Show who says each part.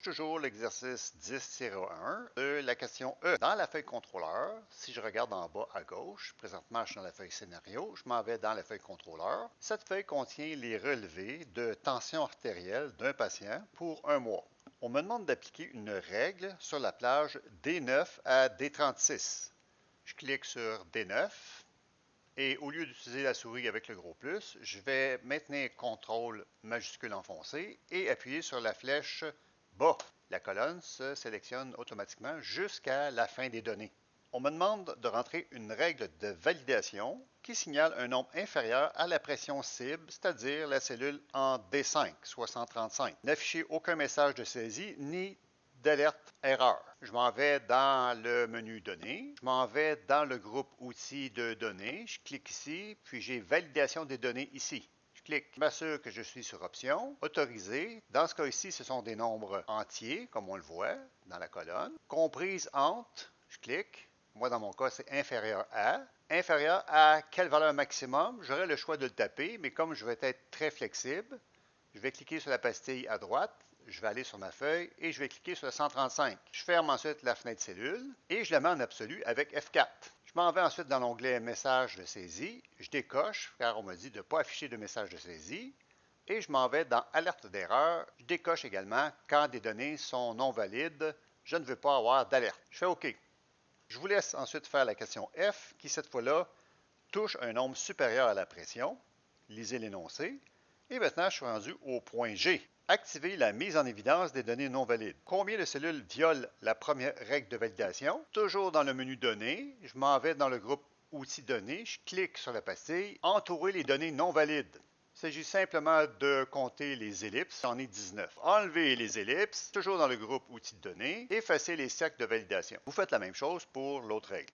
Speaker 1: Toujours l'exercice 10-1 de la question E. Dans la feuille contrôleur, si je regarde en bas à gauche, présentement je suis dans la feuille scénario, je m'en vais dans la feuille contrôleur. Cette feuille contient les relevés de tension artérielle d'un patient pour un mois. On me demande d'appliquer une règle sur la plage D9 à D36. Je clique sur D9 et au lieu d'utiliser la souris avec le gros plus, je vais maintenir CTRL majuscule enfoncé et appuyer sur la flèche bas. La colonne se sélectionne automatiquement jusqu'à la fin des données. On me demande de rentrer une règle de validation qui signale un nombre inférieur à la pression cible, c'est-à-dire la cellule en D5, soit 135. N'afficher aucun message de saisie ni d'alerte erreur. Je m'en vais dans le menu Données. Je m'en vais dans le groupe Outils de données. Je clique ici, puis j'ai Validation des données ici. Je clique, je m'assure que je suis sur Options, Autoriser. Dans ce cas ici, ce sont des nombres entiers, comme on le voit dans la colonne. Comprise entre, je clique. Moi, dans mon cas, c'est inférieur à. Inférieur à quelle valeur maximum? J'aurai le choix de le taper, mais comme je vais être très flexible, je vais cliquer sur la pastille à droite, je vais aller sur ma feuille et je vais cliquer sur le 135. Je ferme ensuite la fenêtre cellule et je la mets en absolu avec F4. Je m'en vais ensuite dans l'onglet Message de saisie. Je décoche car on m'a dit de ne pas afficher de message de saisie. Et je m'en vais dans Alerte d'erreur. Je décoche également quand des données sont non valides. Je ne veux pas avoir d'alerte. Je fais OK. Je vous laisse ensuite faire la question F qui, cette fois-là, touche un nombre supérieur à la pression. Lisez l'énoncé. Et maintenant, je suis rendu au point G. Activer la mise en évidence des données non valides. Combien de cellules violent la première règle de validation? Toujours dans le menu Données, je m'en vais dans le groupe Outils données, je clique sur la pastille Entourer les données non valides. Il s'agit simplement de compter les ellipses, j'en ai 19. Enlever les ellipses, toujours dans le groupe Outils de données, effacer les cercles de validation. Vous faites la même chose pour l'autre règle.